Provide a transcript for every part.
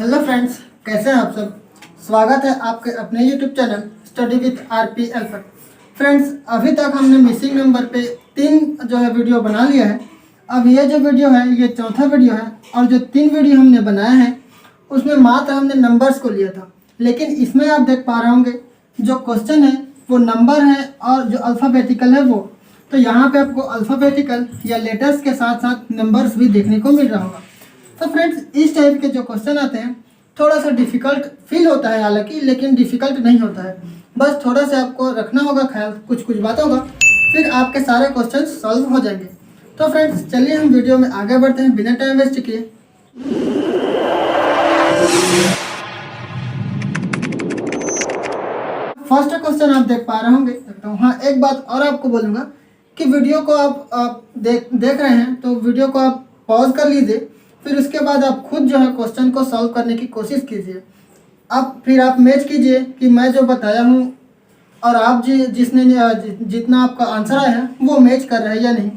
Hello friends, कैसे हैं आप सब। स्वागत है आपके अपने YouTube channel study with RP alpha. Friends, अभी तक हमने मिसिंग नंबर पे 3 जो है वीडियो बना लिया है। अब ये जो वीडियो है ये चौथा वीडियो है और जो 3 वीडियो हमने बनाया है उसमें मात्र हमने नंबर्स को लिया था, लेकिन इसमें आप देख पा रहे होंगे जो क्वेश्चन है वो नंबर है और जो अल्फ़ाबेटिकल है वो। तो यहाँ पे आपको अल्फ़ाबेटिकल या लेटर्स के साथ साथ नंबर्स भी देखने को मिल रहा होगा। तो फ्रेंड्स, इस टाइप के जो क्वेश्चन आते हैं थोड़ा सा डिफ़िकल्ट फील होता है हालांकि, लेकिन डिफ़िकल्ट नहीं होता है। बस थोड़ा सा आपको रखना होगा ख्याल कुछ बातों का, फिर आपके सारे क्वेश्चन सॉल्व हो जाएंगे। तो फ्रेंड्स, चलिए हम वीडियो में आगे बढ़ते हैं बिना टाइम वेस्ट किए। फर्स्ट क्वेश्चन आप देख पा रहे होंगे। तो हाँ, एक बात और आपको बोलूँगा कि वीडियो को आप देख रहे हैं तो वीडियो को आप पॉज कर लीजिए, फिर उसके बाद आप खुद जो है क्वेश्चन को सॉल्व करने की कोशिश कीजिए। अब फिर आप मैच कीजिए कि मैं जो बताया हूँ और आप जिसने जितना आपका आंसर आया है वो मैच कर रहा है या नहीं।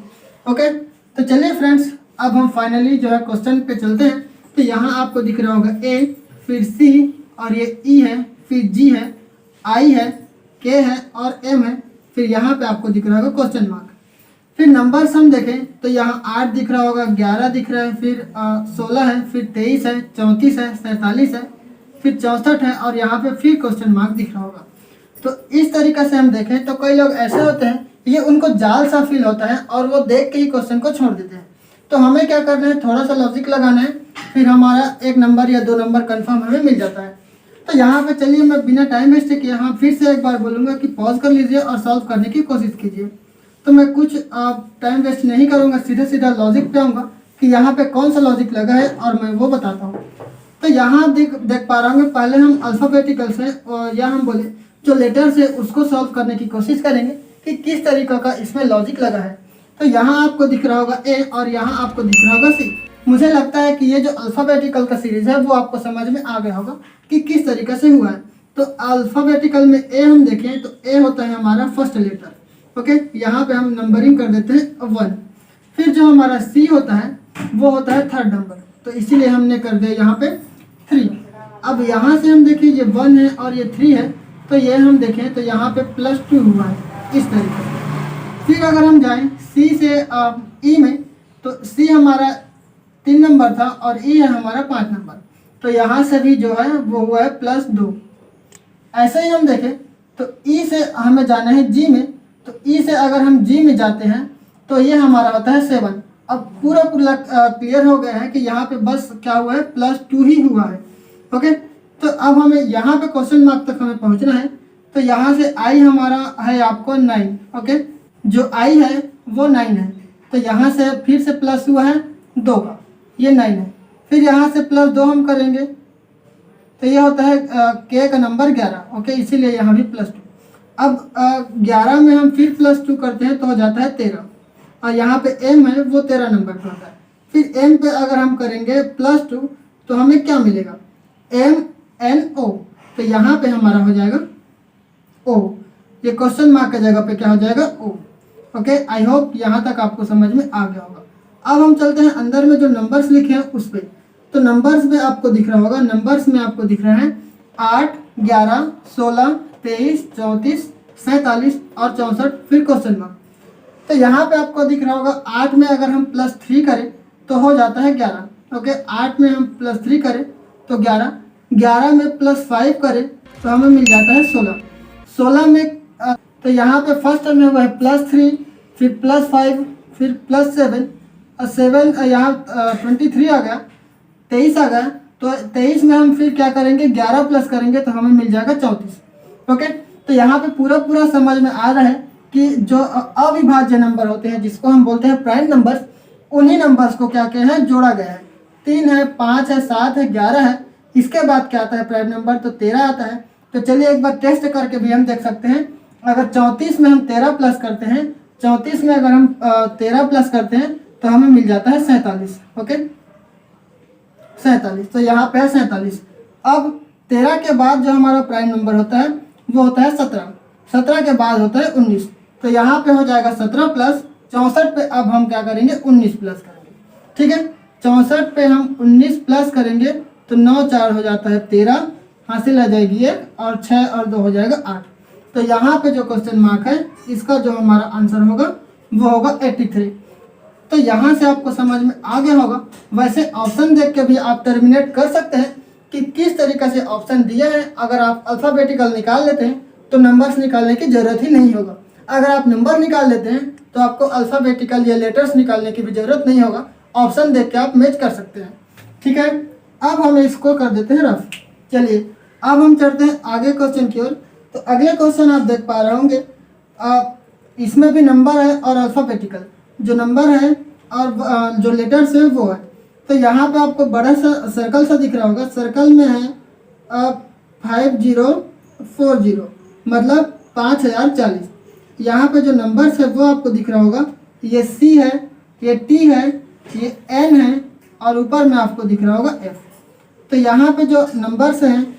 ओके, तो चलिए फ्रेंड्स, अब हम फाइनली जो है क्वेश्चन पे चलते हैं। तो यहाँ आपको दिख रहा होगा ए, फिर सी और ये ई है, फिर जी है, आई है, के है और एम है, फिर यहाँ पे आपको दिख रहा होगा क्वेश्चन मार्क। फिर नंबर्स हम देखें तो यहाँ 8 दिख रहा होगा, 11 दिख रहा है, फिर 16 है, फिर 23 है, 34 है, 47 है, फिर 64 है और यहाँ पे फिर क्वेश्चन मार्क दिख रहा होगा। तो इस तरीके से हम देखें तो कई लोग ऐसे होते हैं ये उनको जाल सा फील होता है और वो देख के ही क्वेश्चन को छोड़ देते हैं। तो हमें क्या करना है, थोड़ा सा लॉजिक लगाना है, फिर हमारा 1 नंबर या 2 नंबर कन्फर्म हमें मिल जाता है। तो यहाँ पे चलिए मैं बिना टाइम वेस्ट किए यहाँ फिर से एक बार बोलूँगा कि पॉज कर लीजिए और सॉल्व करने की कोशिश कीजिए। तो मैं कुछ टाइम वेस्ट नहीं करूँगा, सीधा लॉजिक पे आऊँगा कि यहाँ पे कौन सा लॉजिक लगा है और मैं वो बताता हूँ। तो यहाँ देख पा रहे होंगे, पहले हम अल्फ़ाबेटिकल से या हम बोले जो लेटर से उसको सॉल्व करने की कोशिश करेंगे कि किस तरीक़े का इसमें लॉजिक लगा है। तो यहाँ आपको दिख रहा होगा ए और यहाँ आपको दिख रहा होगा सी। मुझे लगता है कि ये जो अल्फ़ाबेटिकल का सीरीज़ है वो आपको समझ में आ गया होगा कि किस तरीके से हुआ है। तो अल्फ़ाबेटिकल में ए हम देखें तो ए होता है हमारा फर्स्ट लेटर। ओके, यहाँ पे हम नंबरिंग कर देते हैं 1। फिर जो हमारा सी होता है वो होता है 3rd नंबर, तो इसीलिए हमने कर दिया यहाँ पे 3। अब यहाँ से हम देखें ये 1 है और ये 3 है, तो ये हम देखें तो यहाँ पे +2 हुआ है इस तरीके से। फिर अगर हम जाएँ सी से ई में, तो सी हमारा 3 नंबर था और ई है हमारा 5 नंबर, तो यहाँ से भी जो है वो हुआ है +2। ऐसे ही हम देखें तो ई से हमें जाना है जी में, तो ई से अगर हम जी में जाते हैं तो ये हमारा होता है 7। अब पूरा क्लियर हो गया है कि यहाँ पे बस क्या हुआ है, +2 ही हुआ है। ओके, तो अब हमें यहाँ पे क्वेश्चन मार्क तक हमें पहुँचना है। तो यहाँ से आई हमारा है आपको 9। ओके, जो आई है वो 9 है, तो यहाँ से फिर से प्लस हुआ है 2 का, ये 9 है। फिर यहाँ से +2 हम करेंगे तो ये होता है के का नंबर 11। ओके, इसीलिए यहाँ भी +2। अब 11 में हम फिर +2 करते हैं तो हो जाता है 13, और यहाँ पे m है वो 13 नंबर पर होता है। फिर m पे अगर हम करेंगे +2 तो हमें क्या मिलेगा, MNO, तो यहाँ पे हमारा हो जाएगा O। ये क्वेश्चन मार्क की जगह पे क्या हो जाएगा, O। ओके, आई होप यहाँ तक आपको समझ में आ गया होगा। अब हम चलते हैं अंदर में जो नंबर्स लिखे हैं उस पर। तो नंबर्स में आपको दिख रहा होगा, नंबर्स में आपको दिख रहा है 8, 11, 16, 23, 34, 47 और 64, फिर क्वेश्चन मार्क। तो यहाँ पे आपको दिख रहा होगा 8 में अगर हम +3 करें तो हो जाता है 11। ओके, 8 में हम +3 करें तो 11, 11 में +5 करें तो हमें मिल जाता है 16, 16 में तो यहाँ पे फर्स्ट में हुआ है +3, फिर +5, फिर +7 और 7 यहाँ 23 आ गया, 23 आ गया। तो 23 में हम फिर क्या करेंगे, 11 प्लस करेंगे तो हमें मिल जाएगा 34। ओके, तो यहाँ पे पूरा समझ में आ रहा है कि जो अविभाज्य नंबर होते हैं जिसको हम बोलते हैं प्राइम नंबर्स, उन्हीं नंबर्स को क्या क्या है जोड़ा गया है। 3 है, 5 है, 7 है, 11 है। इसके बाद क्या आता है प्राइम नंबर, तो 13 आता है। तो चलिए एक बार टेस्ट करके भी हम देख सकते हैं। अगर 34 में हम 13 प्लस करते हैं, 34 में अगर हम 13 प्लस करते हैं तो हमें मिल जाता है 47। ओके, 47, तो यहाँ पे है 47। अब 13 के बाद जो हमारा प्राइम नंबर होता है वो होता है 17, 17 के बाद होता है 19। तो यहाँ पे हो जाएगा 17 प्लस 64 पे अब हम क्या करेंगे, 19 प्लस करेंगे। ठीक है, 64 पे हम 19 प्लस करेंगे तो 9 4 हो जाता है 13, हासिल आ जाएगी 1, और 6 और 2 हो जाएगा 8। तो यहाँ पे जो क्वेश्चन मार्क है इसका जो हमारा आंसर होगा वो होगा 83। तो यहाँ से आपको समझ में आ गया होगा। वैसे ऑप्शन देख के भी आप टर्मिनेट कर सकते हैं कि किस तरीके से ऑप्शन दिए हैं। अगर आप अल्फ़ाबेटिकल निकाल लेते हैं तो नंबर्स निकालने की ज़रूरत ही नहीं होगा। अगर आप नंबर निकाल लेते हैं तो आपको अल्फ़ाबेटिकल या लेटर्स निकालने की भी ज़रूरत नहीं होगा। ऑप्शन देख के आप मैच कर सकते हैं। ठीक है, अब हम इसको कर देते हैं रफ। चलिए अब हम चलते हैं आगे क्वेश्चन की ओर। तो अगले क्वेश्चन आप देख पा रहे होंगे, इसमें भी नंबर है और अल्फ़ाबेटिकल। जो नंबर है और जो लेटर्स है वो है। तो यहाँ पे आपको बड़ा सा सर्कल सा दिख रहा होगा। सर्कल में है 5040, मतलब 5040। यहाँ पे जो नंबर्स है वो आपको दिख रहा होगा। ये सी है, ये टी है, ये एन है, और ऊपर में आपको दिख रहा होगा एफ। तो यहाँ पे जो नंबर्स हैं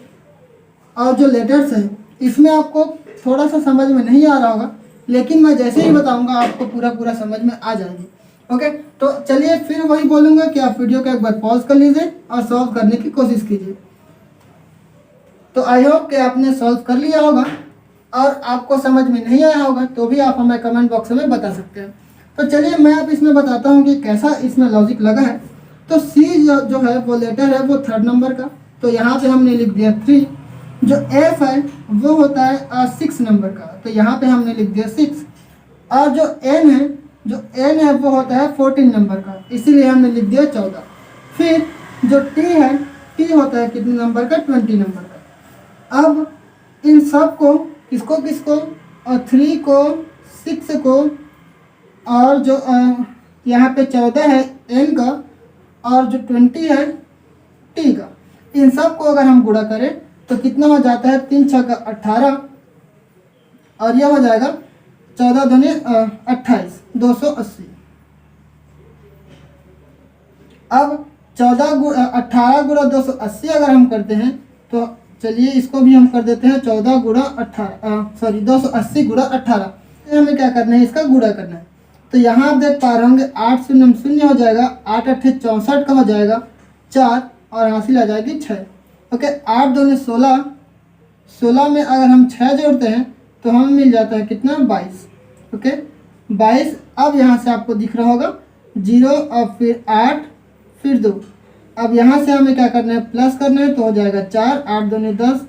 और जो लेटर्स हैं इसमें आपको थोड़ा सा समझ में नहीं आ रहा होगा, लेकिन मैं जैसे ही बताऊंगा आपको पूरा समझ में आ जाएगी। ओके, तो चलिए फिर वही बोलूँगा कि आप वीडियो को एक बार पॉज कर लीजिए और सॉल्व करने की कोशिश कीजिए। तो आई होप कि आपने सॉल्व कर लिया होगा, और आपको समझ में नहीं आया होगा तो भी आप हमें कमेंट बॉक्स में बता सकते हैं। तो चलिए मैं आप इसमें बताता हूँ कि कैसा इसमें लॉजिक लगा है। तो सी जो है वो लेटर है वो 3rd नंबर का, तो यहाँ पे हमने लिख दिया 3। जो एफ है वो होता है 6 नंबर का, तो यहाँ पे हमने लिख दिया 6। और जो एन है वो होता है 14 नंबर का, इसीलिए हमने लिख दिया 14। फिर जो टी होता है कितने नंबर का, 20 नंबर का। अब इन सब को किसको और 3 को, 6 को, और जो यहाँ पे 14 है एन का, और जो 20 है टी का, इन सब को अगर हम गुणा करें तो कितना हो जाता है, 3 6 का 18, और यह हो जाएगा 14 दूनी 28, 280। अब 18 गुणा 280 अगर हम करते हैं तो चलिए इसको भी हम कर देते हैं 14 गुणा 280 गुणा 18। हमें क्या करना है, इसका गुणा करना है। तो यहाँ आप देख पा रहे होंगे 8 शून्य शून्य हो जाएगा, 8 8 64 का हो जाएगा 4, और हासिल आ जाएगी 6। ओके, 8 दूनी 16, 16 में अगर हम 6 जोड़ते हैं तो हमें मिल जाता है कितना, 22। ओके 22। अब यहाँ से आपको दिख रहा होगा 0 और फिर 8 फिर 2। अब यहाँ से हमें क्या करना है, प्लस करना है, तो हो जाएगा 4, 8 दूनी 10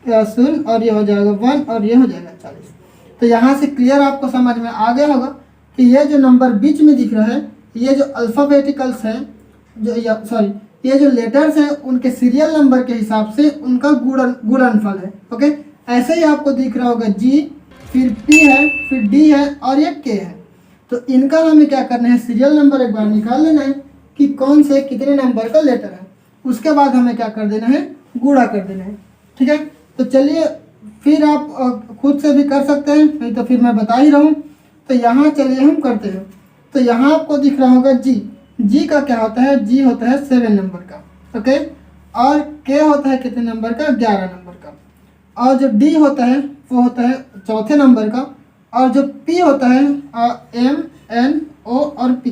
0, और ये हो जाएगा 1, और ये हो जाएगा 40। तो यहाँ से क्लियर आपको समझ में आ गया होगा कि ये जो नंबर बीच में दिख रहा है ये जो अल्फ़ाबेटिकल्स हैं, ये जो लेटर्स हैं उनके सीरियल नंबर के हिसाब से उनका गुणनफल है। ओके, ऐसे ही आपको दिख रहा होगा जी, फिर पी है, फिर डी है, और ये के है। तो इनका हमें क्या करना है, सीरियल नंबर एक बार निकाल लेना है कि कौन से कितने नंबर का लेटर है। उसके बाद हमें क्या कर देना है, गुणा कर देना है। ठीक है, तो चलिए फिर आप खुद से भी कर सकते हैं, नहीं तो फिर मैं बता ही रहा हूँ। तो यहाँ चलिए हम करते हैं। तो यहाँ आपको दिख रहा होगा जी का क्या होता है, जी होता है 7 नंबर का। ओके, और के होता है कितने नंबर का, 11 नंबर का। और जो डी होता है वो होता है 4थे नंबर का। और जो पी होता है एम एन ओ और पी,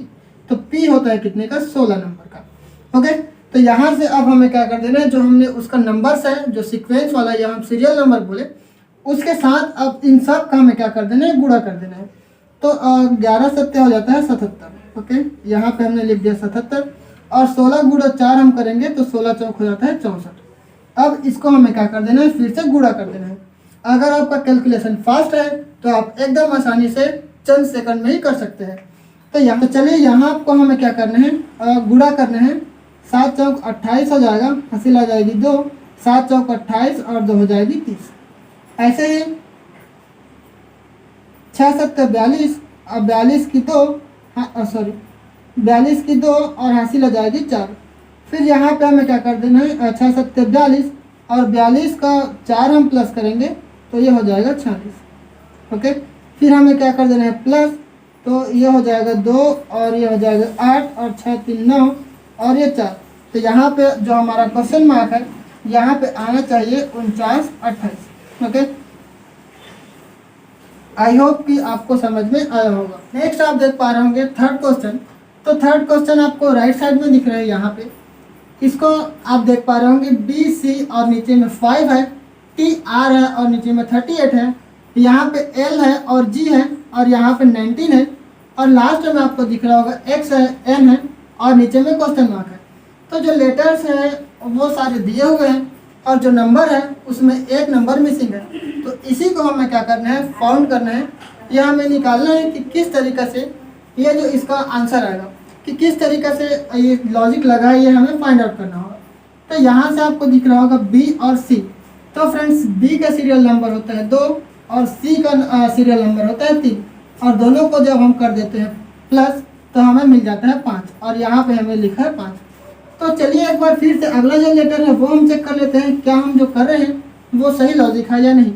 तो पी होता है कितने का, 16 नंबर का। ओके, तो यहाँ से अब हमें क्या कर देना है, जो हमने उसका नंबर्स है जो सीक्वेंस वाला या हम सीरियल नंबर बोले, उसके साथ अब इन सब का हमें क्या कर देना है, गुणा कर देना है। तो 11 7 हो जाता है 77। ओके, यहाँ पे हमने लिख दिया 77, और 16 गुणा 4 हम करेंगे तो 16 चौक हो जाता है 64। अब इसको हमें क्या कर देना है, फिर से गुणा कर देना है। अगर आपका कैलकुलेशन फास्ट है तो आप एकदम आसानी से चंद सेकंड में ही कर सकते हैं। तो यहाँ चलिए यहाँ आपको हमें क्या करना है, गुणा करना है। 7 चौक 28 हो जाएगा, हासिल आ जाएगी 2, 7 चौक 28 और 2 हो जाएगी 30। ऐसे ही 6 7 42, और 42 की 2, 42 की 2 और हासिल हो जाएगी 4। फिर यहाँ पे हमें क्या कर देना है, 6 7 42, और 42 का 4 हम प्लस करेंगे तो ये हो जाएगा 46। ओके, फिर हमें क्या कर देना है, प्लस, तो ये हो जाएगा 2, और ये हो जाएगा 8, और 6 3 9, और ये 4। तो यहाँ पे जो हमारा क्वेश्चन मार्क है यहाँ पे आना चाहिए 49 28। ओके, आई होप कि आपको समझ में आया होगा। नेक्स्ट आप देख पा रहे होंगे 3rd क्वेश्चन। तो 3rd क्वेश्चन आपको राइट साइड में दिख रहा है यहाँ पे। इसको आप देख पा रहे होंगे बी सी और नीचे में 5 है, टी आर है और नीचे में 38 है, यहाँ पे एल है और जी है और यहाँ पे 19 है और लास्ट में आपको दिख रहा होगा एक्स है, एन है और नीचे में क्वेश्चन मार्क है। तो जो लेटर्स है वो सारे दिए हुए हैं और जो नंबर है उसमें एक नंबर मिसिंग है। तो इसी को हमें क्या करना है, फाउंड करना है। यह हमें निकालना है कि किस तरीक़े से ये जो इसका आंसर आएगा, कि किस तरीक़े से ये लॉजिक लगा है, ये हमें फाइंड आउट करना होगा। तो यहाँ से आपको दिख रहा होगा बी और सी। तो फ्रेंड्स बी का सीरियल नंबर होता है 2 और सी का सीरियल नंबर होता है 3 और दोनों को जब हम कर देते हैं प्लस तो हमें मिल जाता है 5 और यहाँ पे हमें लिखा है 5। तो चलिए एक बार फिर से अगला जो लेटर है वो हम चेक कर लेते हैं, क्या हम जो कर रहे हैं वो सही लॉजिक है या नहीं।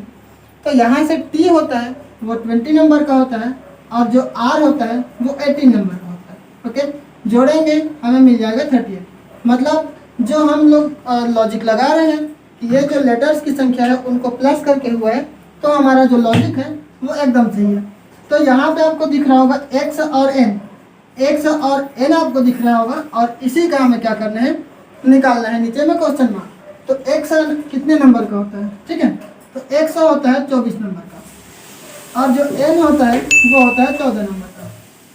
तो यहाँ से टी होता है वो 20 नंबर का होता है और जो आर होता है वो 18 नंबर का होता है। ओके, जोड़ेंगे हमें मिल जाएगा 38। मतलब जो हम लोग लॉजिक लगा रहे हैं कि ये जो लेटर्स की संख्या है उनको प्लस करके हुआ है, तो हमारा जो लॉजिक है वो एकदम सही है। तो यहाँ पे आपको दिख रहा होगा एक्स और एन, एक्स और एन आपको दिख रहा होगा और इसी का हमें क्या करना है, निकालना है। नीचे में क्वेश्चन मार्क। तो एक्स कितने नंबर का होता है, ठीक है, तो एक्स होता है 24 नंबर का और जो एन होता है वो होता है 14 नंबर का।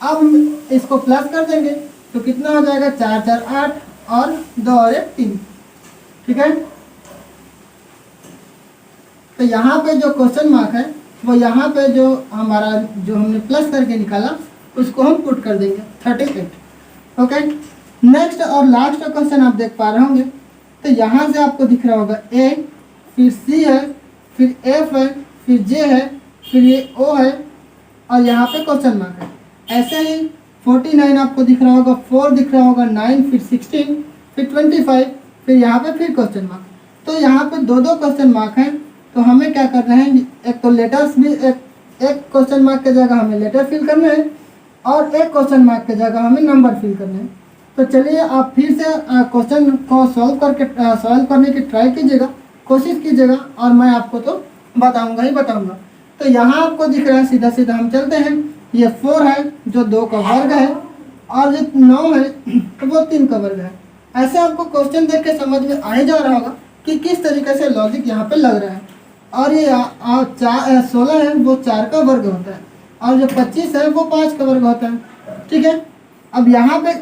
अब हम इसको प्लस कर देंगे तो कितना हो जाएगा, 4 4 8 और 2 और 1 3, ठीक है। तो यहाँ पे जो क्वेश्चन मार्क है वो यहाँ पे जो हमारा जो हमने प्लस करके निकाला उसको हम पुट कर देंगे 38। ओके, नेक्स्ट और लास्ट क्वेश्चन आप देख पा रहे होंगे। तो यहाँ से आपको दिख रहा होगा ए, फिर सी है, फिर एफ है, फिर जे है, फिर ये ओ है और यहाँ पे क्वेश्चन मार्क है। ऐसे ही 49 आपको दिख रहा होगा, 4 दिख रहा होगा, 9, फिर 16, फिर 25, फिर यहाँ पे फिर क्वेश्चन मार्क। तो यहाँ पे दो क्वेश्चन मार्क हैं। तो हमें क्या करना है, एक तो लेटर्स भी एक क्वेश्चन मार्क की जगह हमें लेटर फिल करना है और एक क्वेश्चन मार्क की जगह हमें नंबर फिल करना है। तो चलिए आप फिर से क्वेश्चन को सॉल्व करने की ट्राई कीजिएगा, कोशिश कीजिएगा और मैं आपको तो बताऊंगा ही बताऊंगा। तो यहाँ आपको दिख रहा है, सीधा सीधा हम चलते हैं। ये 4 है जो 2 का वर्ग है और जो 9 है तो वो 3 का वर्ग है। ऐसे आपको क्वेश्चन देख के समझ में आ ही जा रहा होगा कि किस तरीके से लॉजिक यहाँ पे लग रहा है। और ये 16 है वो 4 का वर्ग होता है और जो 25 है वो 5 का वर्ग होता है, ठीक है। अब यहाँ पे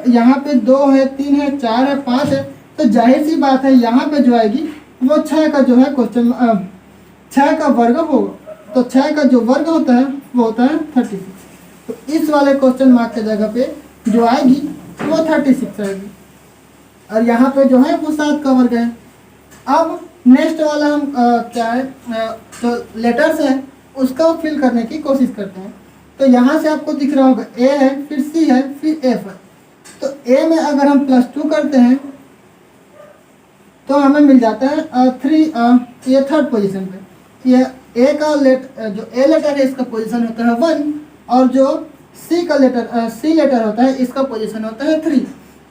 2 है, 3 है, 4 है, 5 है, तो जाहिर सी बात है यहाँ पे जो आएगी वो 6 का जो है क्वेश्चन 6 का वर्ग होगा। तो 6 का जो वर्ग होता है वो होता है 36। तो इस वाले क्वेश्चन मार्क की जगह पे जो आएगी वो 36 आएगी और यहाँ पे जो है वो 7 का वर्ग है। अब नेक्स्ट वाला हम क्या है, जो लेटर्स है उसका फिल करने की कोशिश करते हैं। तो यहाँ से आपको दिख रहा होगा ए है, फिर सी है, फिर एफ है। तो ए में अगर हम +2 करते हैं तो हमें मिल जाता है 3, ये थर्ड पोजीशन पे। ये ए का जो ए लेटर है इसका पोजीशन होता है 1 और जो सी लेटर होता है इसका पोजीशन होता है 3।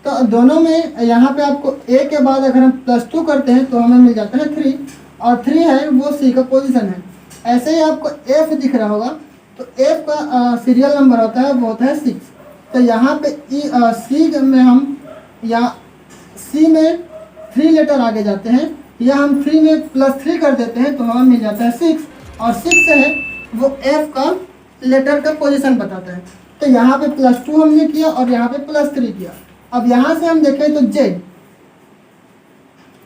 तो दोनों में यहाँ पे आपको ए के बाद अगर हम +2 करते हैं तो हमें मिल जाता है 3 और 3 है वो सी का पोजीशन है। ऐसे ही आपको एफ दिख रहा होगा, तो एफ का सीरियल नंबर होता है वो होता है 6। तो यहाँ पे सी में हम या सी में 3 लेटर आगे जाते हैं या हम 3 में +3 कर देते हैं तो हमें मिल जाता है 6 और 6 है वो एफ का लेटर का पोजीशन बताता है। तो यहाँ पे +2 हमने किया और यहाँ पे +3 किया। अब यहाँ से हम देखें तो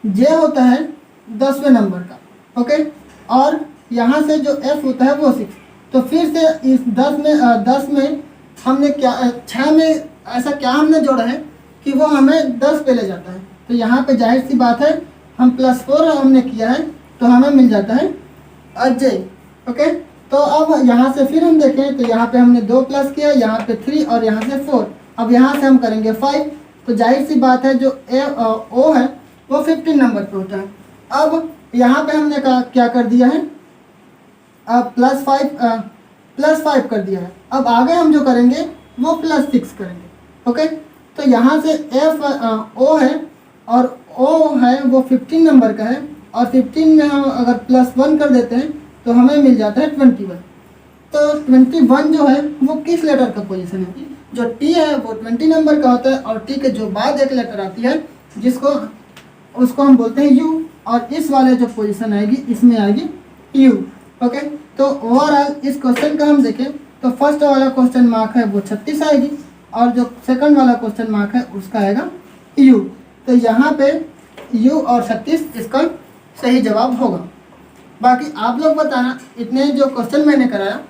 जे होता है 10वें नंबर का, ओके, और यहाँ से जो एफ होता है वो 6। तो फिर से इस 10 में हमने क्या 6 में ऐसा क्या हमने जोड़ा है कि वो हमें 10 पे ले जाता है। तो यहाँ पे जाहिर सी बात है हम +4 हमने किया है तो हमें मिल जाता है जे, ओके। तो अब यहाँ से फिर हम देखें तो यहाँ पे हमने 2 प्लस किया, यहाँ पे 3 और यहाँ से 4। अब यहाँ से हम करेंगे 5। तो जाहिर सी बात है जो ओ है वो 15 नंबर पे होता है। अब यहाँ पे हमने क्या कर दिया है, +5 कर दिया है। अब आगे हम जो करेंगे वो +6 करेंगे, ओके। तो यहाँ से ओ है और ओ है वो 15 नंबर का है और 15 में हम अगर +1 कर देते हैं तो हमें मिल जाता है 21। तो 21 जो है वो किस लेटर का पोजीशन है, जो टी है वो 20 नंबर का होता है और टी के जो बाद एक लेटर आती है जिसको उसको हम बोलते हैं यू, और इस वाले जो पोजीशन आएगी इसमें आएगी यू। ओके, तो ओवरऑल इस क्वेश्चन का हम देखें तो फर्स्ट वाला क्वेश्चन मार्क है वो 36 आएगी, और जो सेकंड वाला क्वेश्चन मार्क है उसका आएगा यू। तो यहाँ पे यू और 36 इसका सही जवाब होगा। बाकी आप लोग बताना, इतने जो क्वेश्चन मैंने कराया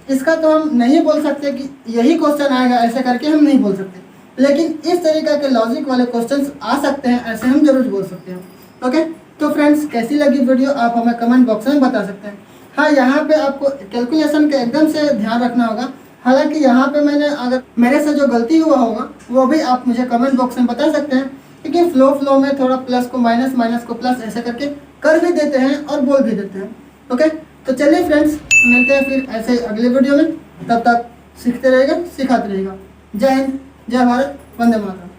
इसका तो हम नहीं बोल सकते कि यही क्वेश्चन आएगा, ऐसे करके हम नहीं बोल सकते, लेकिन इस तरीके के लॉजिक वाले क्वेश्चंस आ सकते हैं, ऐसे हम जरूर बोल सकते हैं। ओके, तो फ्रेंड्स कैसी लगी वीडियो आप हमें कमेंट बॉक्स में बता सकते हैं। हाँ, यहाँ पे आपको कैलकुलेशन के एकदम से ध्यान रखना होगा। हालांकि यहाँ पे मैंने, अगर मेरे से जो गलती हुआ होगा वो भी आप मुझे कमेंट बॉक्स में बता सकते हैं, क्योंकि फ्लो में थोड़ा प्लस को माइनस, माइनस को प्लस ऐसे करके कर भी देते हैं और बोल भी देते हैं। ओके, तो चलिए फ्रेंड्स, मिलते हैं फिर ऐसे अगले वीडियो में। तब तक सीखते रहेगा, सिखाते रहेगा। जय हिंद, जय भारत, वंदे मातरम।